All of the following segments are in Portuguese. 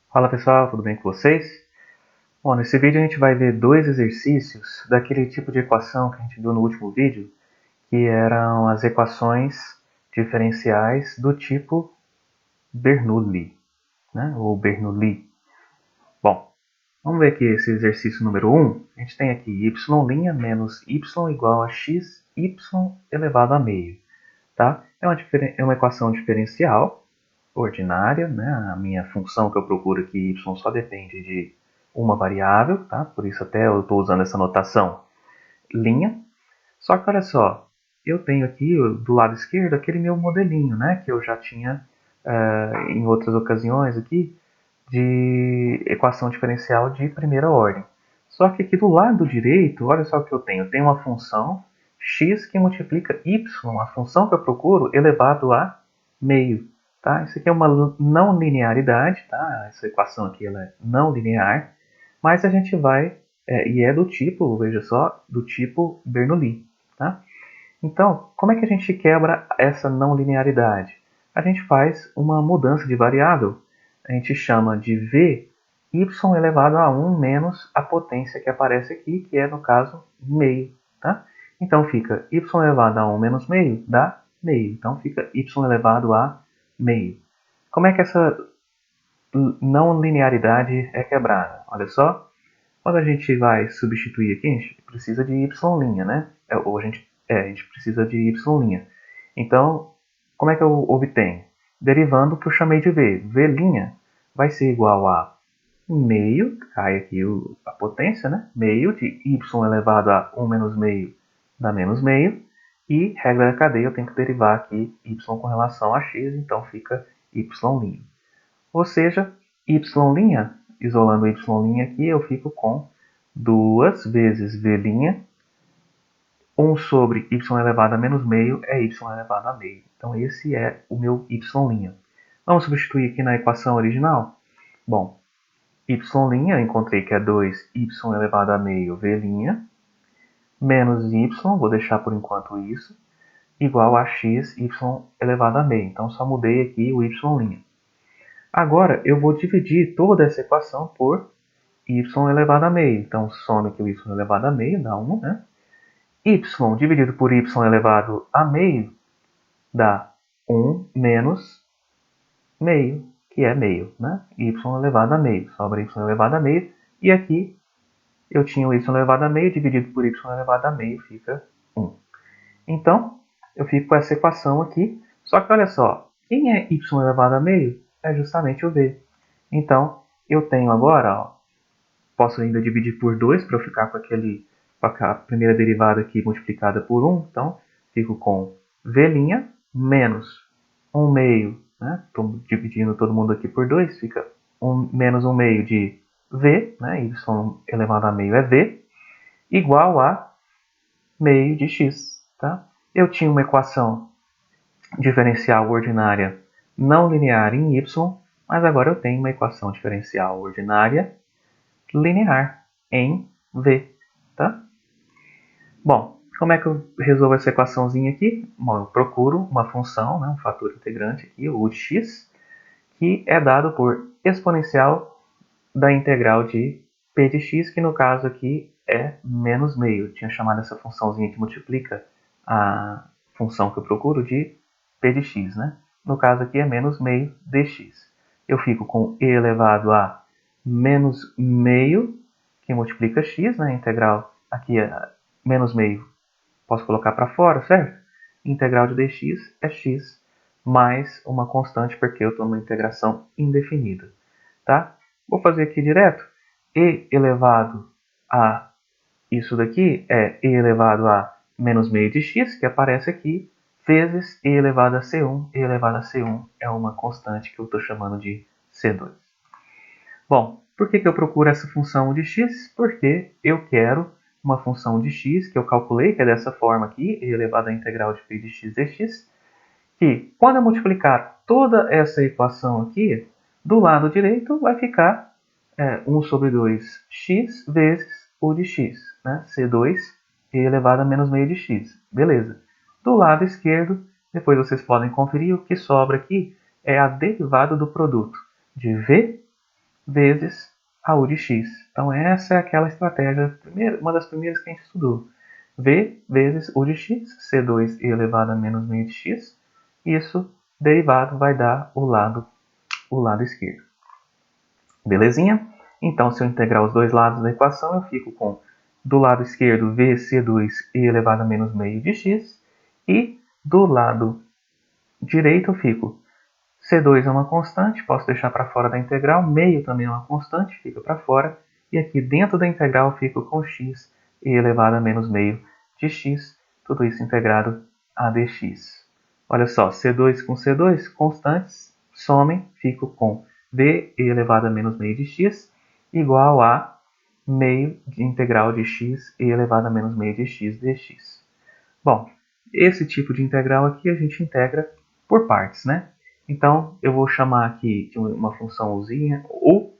Fala pessoal, tudo bem com vocês? Bom, nesse vídeo a gente vai ver dois exercícios daquele tipo de equação que a gente viu no último vídeo, que eram as equações diferenciais do tipo Bernoulli, né? Ou Bernoulli. Bom, vamos ver aqui esse exercício número 1. A gente tem aqui y' menos y igual a x, y elevado a meio. Tá? É uma equação diferencial ordinária, né? A minha função que eu procuro aqui, y, só depende de uma variável, tá? Por isso até eu estou usando essa notação linha. Só que olha só, eu tenho aqui do lado esquerdo aquele meu modelinho, né? Que eu já tinha em outras ocasiões aqui de equação diferencial de primeira ordem. Só que aqui do lado direito, olha só o que eu tenho. Eu tenho uma função x que multiplica y, a função que eu procuro, elevado a meio. Tá? Isso aqui é uma não linearidade, tá? Essa equação aqui ela é não linear, mas a gente vai, e é do tipo, veja só, do tipo Bernoulli. Tá? Então, como é que a gente quebra essa não linearidade? A gente faz uma mudança de variável. A gente chama de v y elevado a 1 menos a potência que aparece aqui, que é, no caso, meio. Tá? Então, fica y elevado a 1 menos meio dá meio. Então, fica y elevado a meio. Como é que essa não linearidade é quebrada? Olha só, quando a gente vai substituir aqui, a gente precisa de y', né? Ou a gente precisa de y'. Então, como é que eu obtenho? Derivando o que eu chamei de v. V' vai ser igual a meio, cai aqui a potência, né? Meio de y elevado a 1 menos meio dá menos meio. E, regra da cadeia, eu tenho que derivar aqui y com relação a x, então fica y'. Ou seja, y', isolando y' aqui, eu fico com 2 vezes v', 1 sobre y elevado a menos meio é y elevado a meio. Então esse é o meu y'. Vamos substituir aqui na equação original? Bom, y' eu encontrei que é 2y elevado a meio v', menos y, vou deixar por enquanto isso, igual a x y elevado a meio. Então só mudei aqui o y'. Agora eu vou dividir toda essa equação por y elevado a meio. Então, some aqui o y elevado a meio, dá 1, né? Y dividido por y elevado a meio dá 1 menos meio, que é meio, né? Y elevado a meio, sobra y elevado a meio. E aqui eu tinha o y elevado a meio, dividido por y elevado a meio, fica 1. Então, eu fico com essa equação aqui. Só que olha só, quem é y elevado a meio? É justamente o v. Então, eu tenho agora, ó, posso ainda dividir por 2 para eu ficar com a primeira derivada aqui multiplicada por 1. Então, fico com v' menos 1 meio, né? Estou dividindo todo mundo aqui por 2, fica menos 1 meio de v, né? Y elevado a meio é v, igual a meio de x. Tá? Eu tinha uma equação diferencial ordinária não linear em y, mas agora eu tenho uma equação diferencial ordinária linear em v. Tá? Bom, como é que eu resolvo essa equaçãozinha aqui? Bom, eu procuro uma função, né, um fator integrante aqui, o u de x, que é dado por exponencial da integral de p de x, que no caso aqui é menos meio. Eu tinha chamado essa funçãozinha que multiplica a função que eu procuro de p de x, né? No caso aqui é menos meio dx. Eu fico com e elevado a menos meio, que multiplica x, né? Integral aqui é menos meio, posso colocar para fora, certo? Integral de dx é x mais uma constante, porque eu estou numa integração indefinida. Tá? Vou fazer aqui direto. E elevado a isso daqui é e elevado a menos meio de x, que aparece aqui, vezes e elevado a c1. E elevado a c1 é uma constante que eu estou chamando de c2. Bom, por que eu procuro essa função de x? Porque eu quero uma função de x que eu calculei, que é dessa forma aqui, e elevado à integral de π de x dx, que quando eu multiplicar toda essa equação aqui, do lado direito vai ficar 1 sobre 2x vezes o de x, né? C2 e elevado a menos meio de x. Beleza. Do lado esquerdo, depois vocês podem conferir, o que sobra aqui é a derivada do produto de v vezes a u de x. Então essa é aquela estratégia, uma das primeiras que a gente estudou. V vezes u de x, C2 e elevado a menos meio de x. Isso, derivado, vai dar o lado esquerdo. Belezinha? Então, se eu integrar os dois lados da equação, eu fico com, do lado esquerdo, VC2 e elevado a menos meio de x. E do lado direito eu fico, C2 é uma constante, posso deixar para fora da integral, meio também é uma constante, fica para fora. E aqui dentro da integral eu fico com x e elevado a menos meio de x, tudo isso integrado a dx. Olha só, C2 com C2, constantes, somem, fico com v e elevado a menos meio de x igual a meio de integral de x e elevado a menos meio de x dx. Bom, esse tipo de integral aqui a gente integra por partes, né? Então, eu vou chamar aqui de uma função uzinha, ou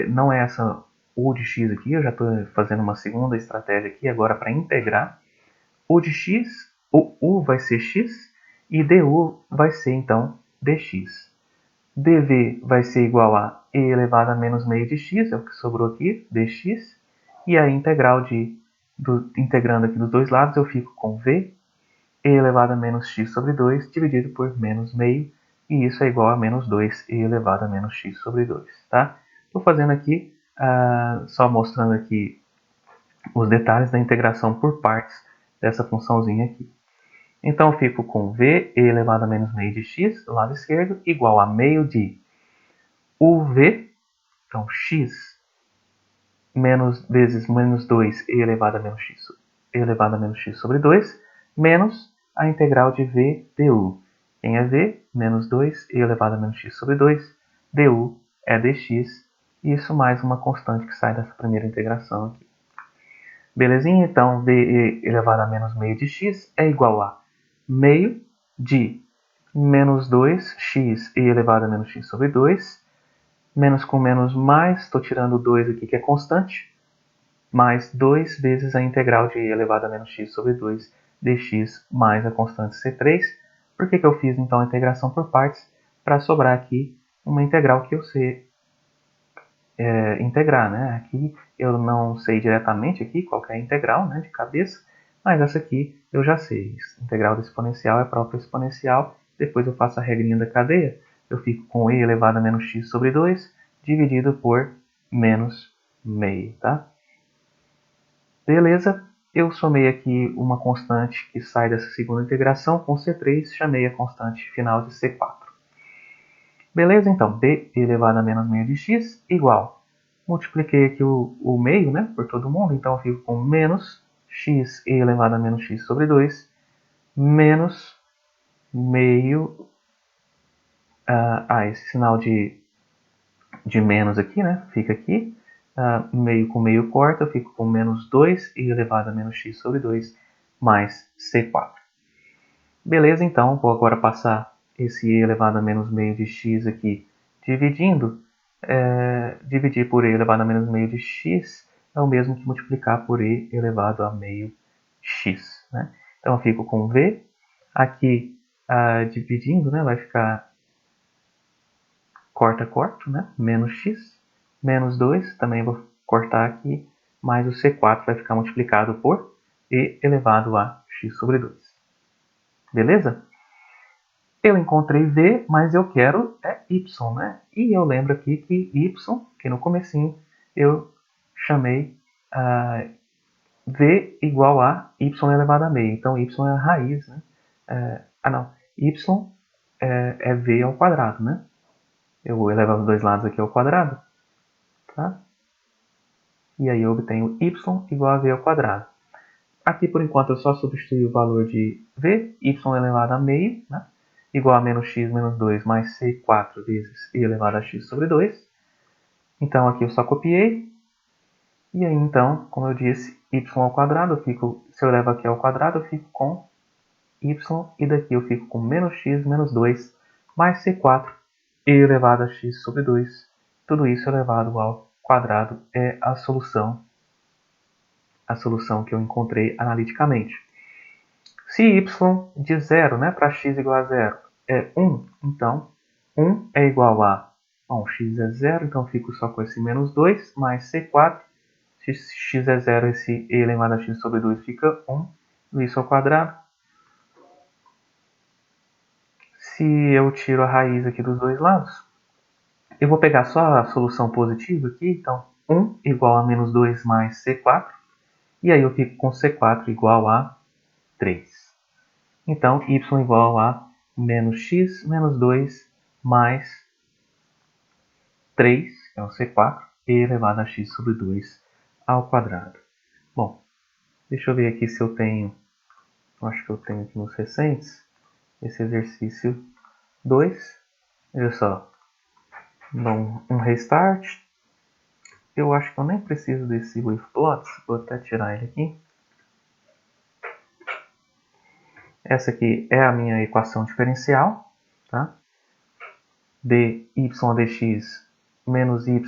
não é essa u de x aqui, eu já estou fazendo uma segunda estratégia aqui agora para integrar. U de x, o u vai ser x, e du vai ser, então, dx. dv vai ser igual a e elevado a menos meio de x, é o que sobrou aqui, dx. E a integral integrando aqui dos dois lados, eu fico com v e elevado a menos x sobre 2 dividido por menos meio, e isso é igual a menos 2 e elevado a menos x sobre 2. Tá? Estou fazendo aqui, só mostrando aqui os detalhes da integração por partes dessa funçãozinha aqui. Então eu fico com v e elevado a menos meio de x do lado esquerdo igual a meio de uv, então x vezes menos 2 e elevado a menos x sobre 2, menos a integral de v du. Quem é v? Menos 2 e elevado a menos x sobre 2. Du é dx. Isso mais uma constante que sai dessa primeira integração aqui. Belezinha? Então, v elevado a menos meio de x é igual a meio de menos 2x e elevado a menos x sobre 2. Menos com menos mais, estou tirando 2 aqui que é constante, mais 2 vezes a integral de e elevado a menos x sobre 2 dx mais a constante C3. Por que eu fiz então a integração por partes? Para sobrar aqui uma integral que eu sei integrar. Né? Aqui eu não sei diretamente aqui qual é a integral, né, de cabeça, mas essa aqui eu já sei. A integral da exponencial é a própria exponencial. Depois eu faço a regrinha da cadeia, eu fico com e elevado a menos x sobre 2 dividido por menos meio. Tá? Beleza, eu somei aqui uma constante que sai dessa segunda integração com C3, chamei a constante final de C4. Beleza, então, b elevado a menos meio de x igual. Multipliquei aqui o meio, né, por todo mundo, então eu fico com menos x elevado a menos x sobre 2, menos meio, esse sinal de menos aqui, né, fica aqui, meio com meio corta, eu fico com menos 2 elevado a menos x sobre 2 mais C4. Beleza, então, vou agora passar esse e elevado a menos meio de x aqui dividindo. Dividir por e elevado a menos meio de x é o mesmo que multiplicar por e elevado a meio x. Né? Então eu fico com v, aqui dividindo, né, vai ficar corta, né, menos x, menos 2, também vou cortar aqui, mais o C4 vai ficar multiplicado por e elevado a x sobre 2. Beleza? Eu encontrei v, mas eu quero y, né? E eu lembro aqui que y, que no comecinho eu chamei v igual a y elevado a meio. Então y é a raiz, né? Não. Y é v ao quadrado, né? Eu vou elevar os dois lados aqui ao quadrado, tá? E aí eu obtenho y igual a v ao quadrado. Aqui, por enquanto, eu só substituí o valor de v, y elevado a meio, né? Igual a menos x menos 2 mais c4 vezes e elevado a x sobre 2. Então, aqui eu só copiei. E aí, então, como eu disse, y ao quadrado, se eu levo aqui ao quadrado, eu fico com y, e daqui eu fico com menos x menos 2 mais c4 e elevado a x sobre 2. Tudo isso elevado ao quadrado é a solução que eu encontrei analiticamente. Se y de 0, né, para x igual a 0 é 1, então 1 é igual a Bom, x é 0, então eu fico só com esse menos 2, mais c4. Se x é 0, esse e elevado a x sobre 2 fica 1, isso ao quadrado. Se eu tiro a raiz aqui dos dois lados, eu vou pegar só a solução positiva aqui, então 1 igual a menos 2 mais c4, e aí eu fico com c4 igual a 3. Então, y igual a menos x menos 2 mais 3, que é o c4, e elevado a x sobre 2 ao quadrado. Bom, deixa eu ver aqui se eu tenho, acho que eu tenho aqui nos recentes, esse exercício 2. Veja só, dou um restart. Eu acho que eu nem preciso desse with plots, vou até tirar ele aqui. Essa aqui é a minha equação diferencial, tá? dy dx menos y,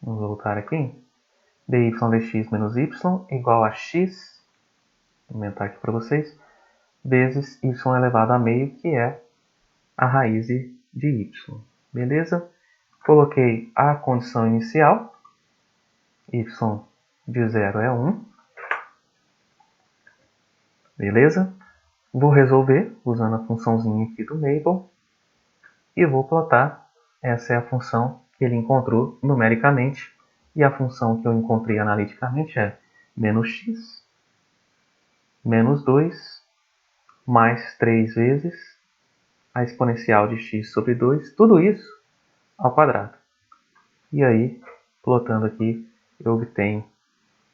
vamos voltar aqui, dy dx menos y igual a x, vou aumentar aqui para vocês, vezes y elevado a meio, que é a raiz de y. Beleza? Coloquei a condição inicial, y de 0 é 1. Beleza? Vou resolver usando a funçãozinha aqui do Mabel e vou plotar. Essa é a função que ele encontrou numericamente, e a função que eu encontrei analiticamente é menos x menos 2 mais 3 vezes a exponencial de x sobre 2, tudo isso ao quadrado. E aí, plotando aqui, eu obtenho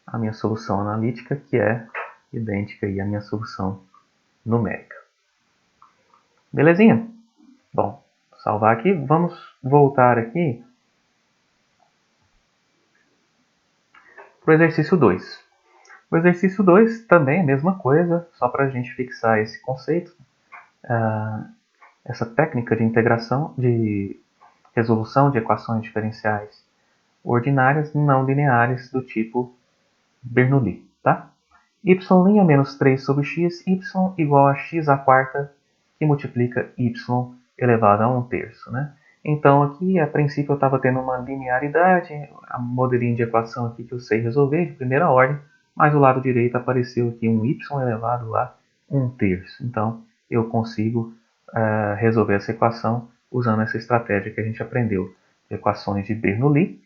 a minha solução analítica, que é idêntica à minha solução numérica. Belezinha? Bom, salvar aqui. Vamos voltar aqui para o exercício 2. O exercício 2 também é a mesma coisa, só para a gente fixar esse conceito. Essa técnica de integração, de resolução de equações diferenciais ordinárias não lineares do tipo Bernoulli, tá? y' menos 3 sobre x, y igual a x à quarta, que multiplica y elevado a 1/3, né? Então aqui, a princípio, eu estava tendo uma linearidade, a modelinho de equação aqui que eu sei resolver de primeira ordem, mas do lado direito apareceu aqui um y elevado a 1/3. Então eu consigo resolver essa equação usando essa estratégia que a gente aprendeu de equações de Bernoulli,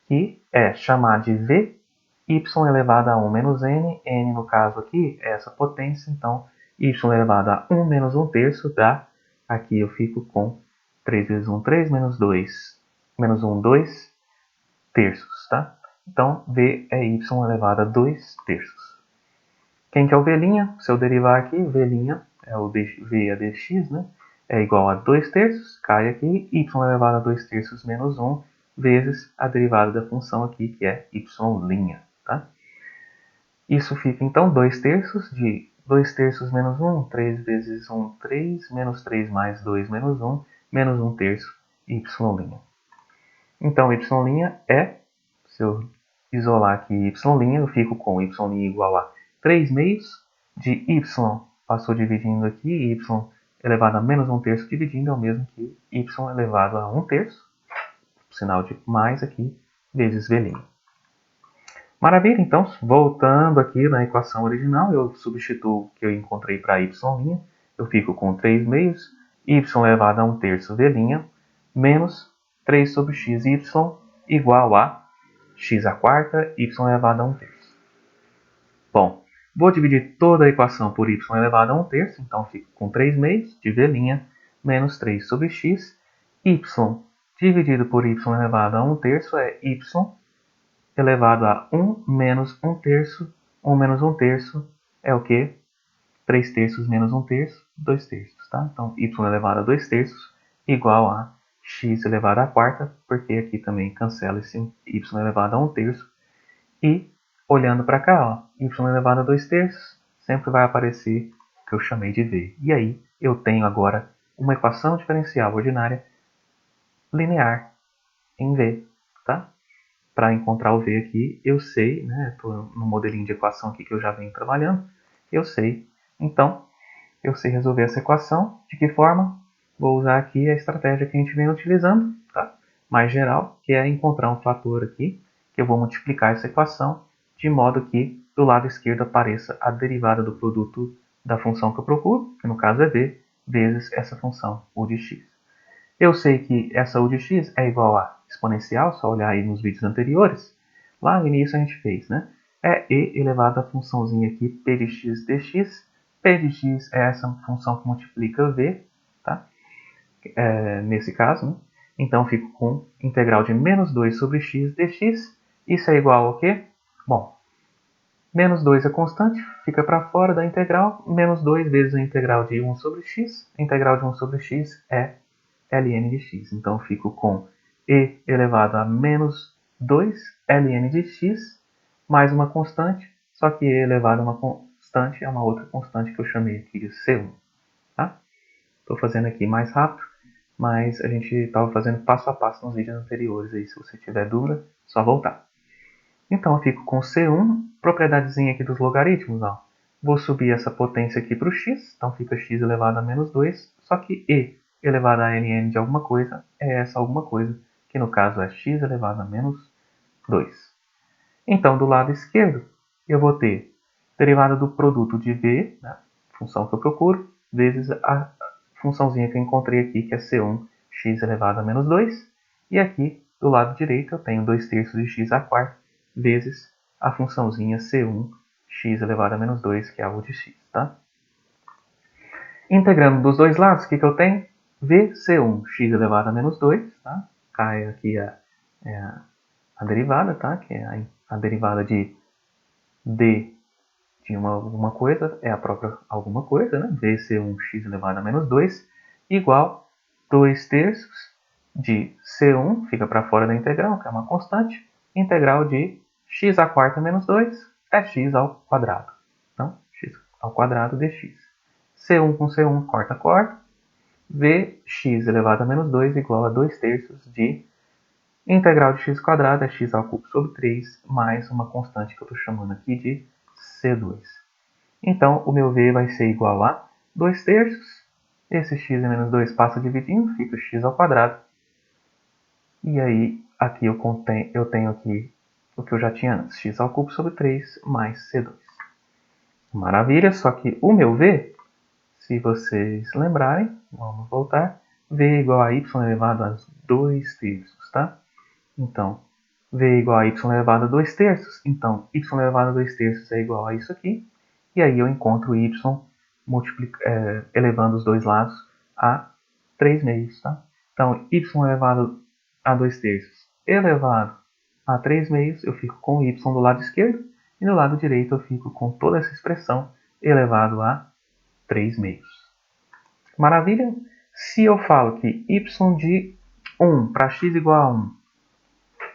que é chamar de v y elevado a 1 menos n, n no caso aqui é essa potência, então y elevado a 1 menos 1/3 dá, aqui eu fico com 3 vezes 1, 3, menos 2, menos 1, 2 terços, tá? Então, v é y elevado a 2 terços. Quem que é o v'? Se eu derivar aqui, v' é o v é dx, né? É igual a 2 terços, cai aqui, y elevado a 2 terços menos 1, vezes a derivada da função aqui, que é y'. Tá? Isso fica, então, 2 terços de 2 terços menos 1, 3 vezes 1, 3, menos 3 mais 2 menos 1, menos 1 terço, y'. Então, y' é, se eu isolar aqui y', eu fico com y' igual a 3 meios de y, passou dividindo aqui, y elevado a menos 1/3 dividindo é o mesmo que y elevado a 1/3, sinal de mais aqui, vezes v'. Maravilha, então, voltando aqui na equação original, eu substituo o que eu encontrei para y', eu fico com 3 meios, y elevado a 1/3 v', menos 3 sobre xy igual a x à quarta, y elevado a 1/3. Bom, vou dividir toda a equação por y elevado a 1/3, então fico com 3 meios de v', menos 3 sobre x, y dividido por y elevado a 1/3 é y elevado a 1 menos 1/3. 1 menos 1/3 é o quê? 3 terços menos 1/3, 2 terços, tá? Então, y elevado a 2 terços igual a x elevado à quarta, porque aqui também cancela esse y elevado a 1/3. E, olhando para cá, ó, y elevado a 2 terços, sempre vai aparecer o que eu chamei de v. E aí, eu tenho agora uma equação diferencial ordinária linear em v, tá? Para encontrar o v aqui, eu sei, né? Estou no modelinho de equação aqui que eu já venho trabalhando, eu sei. Então, eu sei resolver essa equação. De que forma? vou usar aqui a estratégia que a gente vem utilizando, tá? Mais geral, que é encontrar um fator aqui, que eu vou multiplicar essa equação, de modo que do lado esquerdo apareça a derivada do produto da função que eu procuro, que no caso é v, vezes essa função u de x. Eu sei que essa u de x é igual a exponencial, só olhar aí nos vídeos anteriores. Lá no início a gente fez, né? É e elevado à funçãozinha aqui, p de x dx. P de x é essa função que multiplica v, tá? Nesse caso, né? Então fico com integral de menos 2 sobre x dx. Isso é igual ao quê? Bom, menos 2 é constante, fica para fora da integral. Menos 2 vezes a integral de 1 sobre x. A integral de 1 sobre x é ln de x. Então eu fico com e elevado a menos 2 ln de x mais uma constante, só que e elevado a uma constante é uma outra constante que eu chamei aqui de C1. Tá? Estou fazendo aqui mais rápido, mas a gente estava fazendo passo a passo nos vídeos anteriores. Aí, se você tiver dúvida, só voltar. Então eu fico com C1, propriedadezinha aqui dos logaritmos. Ó. Vou subir essa potência aqui para o x, então fica x elevado a menos 2, só que e elevado a ln de alguma coisa é essa alguma coisa, que no caso é x elevado a menos 2. Então do lado esquerdo eu vou ter derivada do produto de v, né, função que eu procuro, vezes a funçãozinha que eu encontrei aqui, que é C1, x elevado a menos 2. E aqui, do lado direito, eu tenho 2 terços de x à quarta, vezes a funçãozinha C1, x elevado a menos 2, que é a u de x. Tá? Integrando dos dois lados, o que eu tenho? VC1, x elevado a menos 2. Tá? Cai aqui a derivada, tá? Que é a derivada de d de alguma coisa, é a própria alguma coisa, né? VC1x elevado a menos 2, igual 2 terços de C1, fica para fora da integral, que é uma constante, integral de x à quarta menos 2 é x ao quadrado. Então, x ao quadrado dx. C1 com C1 corta, corta. Vx elevado a menos 2 igual a 2 terços de integral de x quadrado é x ao cubo sobre 3, mais uma constante que eu estou chamando aqui de C2. Então, o meu V vai ser igual a 2 terços. Esse x e menos 2 passa dividindo, fica x ao quadrado. E aí, aqui eu tenho aqui o que eu já tinha antes, x ao cubo sobre 3 mais C2. Maravilha, só que o meu V, se vocês lembrarem, vamos voltar, V é igual a y elevado a 2 terços, tá? Então, V é igual a y elevado a 2 terços. Então, y elevado a 2 terços é igual a isso aqui. E aí eu encontro y elevando os dois lados a 3 meios. Tá? Então, y elevado a 2 terços elevado a 3 meios, eu fico com y do lado esquerdo. E do lado direito eu fico com toda essa expressão elevado a 3 meios. Maravilha? Se eu falo que y de 1 para x igual a 1,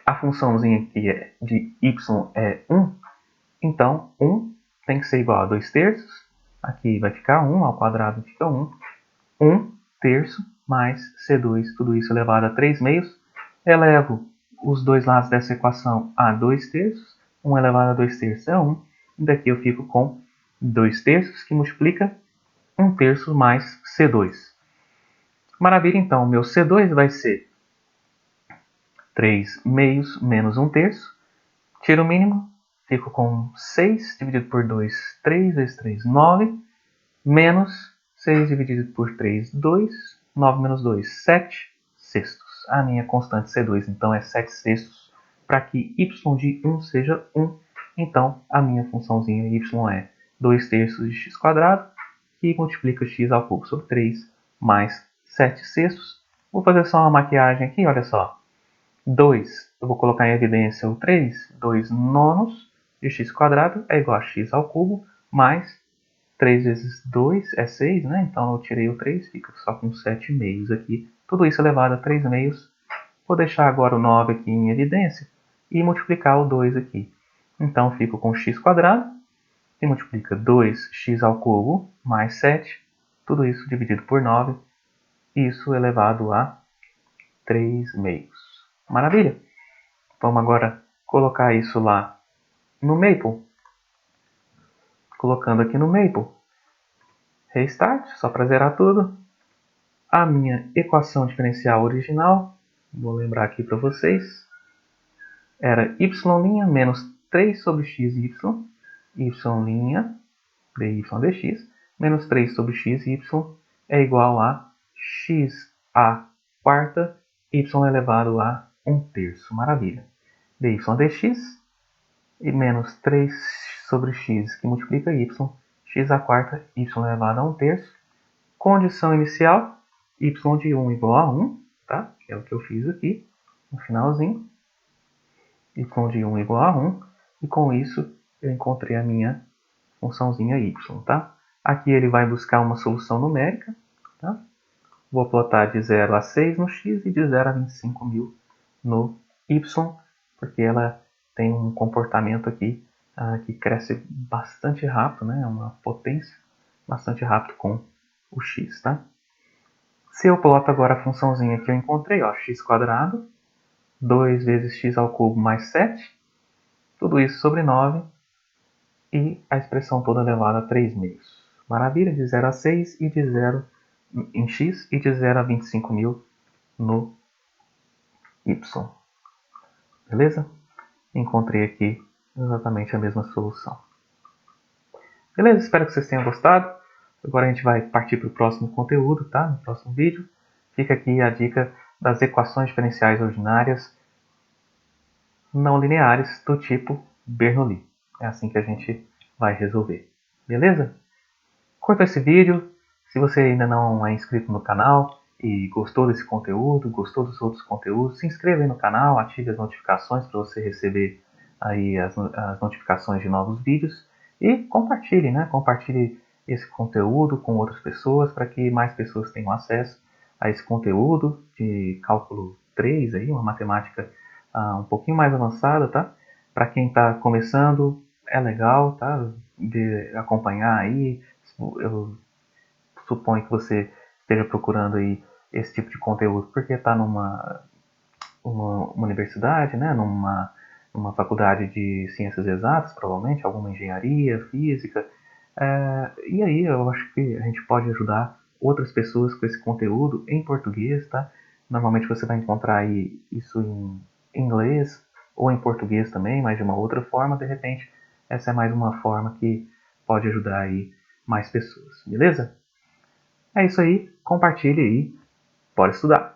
a funçãozinha aqui de y é 1, então 1 tem que ser igual a 2 terços. Aqui vai ficar 1, ao quadrado fica 1. 1 terço mais C2, tudo isso elevado a 3 meios. Elevo os dois lados dessa equação a 2 terços. 1 elevado a 2 terços é 1. E daqui eu fico com 2 terços, que multiplica 1 terço mais C2. Maravilha, então, meu C2 vai ser 3 meios menos 1 terço. Tiro o mínimo, fico com 6 dividido por 2, 3 vezes 3, 9, menos 6 dividido por 3, 2, 9 menos 2, 7 sextos. A minha constante C2, então, é 7 sextos. Para que y de 1 seja 1, então, a minha funçãozinha y é 2 terços de x quadrado, que multiplica x ao cubo sobre 3, mais 7 sextos. Vou fazer só uma maquiagem aqui, olha só. 2, eu vou colocar em evidência o 3, 2 nonos de x quadrado é igual a x ao cubo, mais 3 vezes 2 é 6, né? Então eu tirei o 3, fica só com 7 meios aqui. Tudo isso elevado a 3 meios. Vou deixar agora o 9 aqui em evidência e multiplicar o 2 aqui. Então fico com x quadrado, que multiplica 2x ao cubo mais 7, tudo isso dividido por 9, isso elevado a 3 meios. Maravilha? Vamos agora colocar isso lá no Maple. Colocando aqui no Maple. Restart, só para zerar tudo. a minha equação diferencial original, vou lembrar aqui para vocês, era y' menos 3 sobre xy, y' dy dx, menos 3 sobre xy é igual a x a quarta, y elevado a 1/3. Maravilha. dy dx e menos 3 sobre x, que multiplica y, x a quarta, y elevado a 1/3. Condição inicial, y de 1 igual a 1, tá? Que é o que eu fiz aqui, no finalzinho. Y de 1 igual a 1, e com isso eu encontrei a minha funçãozinha y, tá? Aqui ele vai buscar uma solução numérica, tá? Vou plotar de 0 a 6 no x e de 0 a 25.000 no y, porque ela tem um comportamento aqui que cresce bastante rápido, né? Uma potência bastante rápido com o x, tá? Se eu ploto agora a funçãozinha que eu encontrei, ó, x², 2 vezes x ao cubo mais 7, tudo isso sobre 9, e a expressão toda elevada a 3/2. Maravilha, de 0 a 6 e de 0 em x e de 0 a 25.000 no y. Beleza? Encontrei aqui exatamente a mesma solução. Beleza? Espero que vocês tenham gostado. Agora a gente vai partir para o próximo conteúdo, tá? No próximo vídeo. Fica aqui a dica das equações diferenciais ordinárias não lineares do tipo Bernoulli. É assim que a gente vai resolver. Beleza? Curta esse vídeo. Se você ainda não é inscrito no canal e gostou desse conteúdo, gostou dos outros conteúdos, se inscreva aí no canal, ative as notificações para você receber aí as notificações de novos vídeos e compartilhe, né? Compartilhe esse conteúdo com outras pessoas para que mais pessoas tenham acesso a esse conteúdo de cálculo 3, aí, uma matemática um pouquinho mais avançada, tá? Para quem está começando, é legal, tá? De acompanhar aí. Eu suponho que você esteja procurando aí esse tipo de conteúdo porque está numa universidade, né? Numa faculdade de ciências exatas, provavelmente, alguma engenharia, física. E aí eu acho que a gente pode ajudar outras pessoas com esse conteúdo em português, tá? Normalmente você vai encontrar aí isso em inglês ou em português também, mas de uma outra forma, de repente, essa é mais uma forma que pode ajudar aí mais pessoas, beleza? É isso aí, compartilhe aí, bora estudar!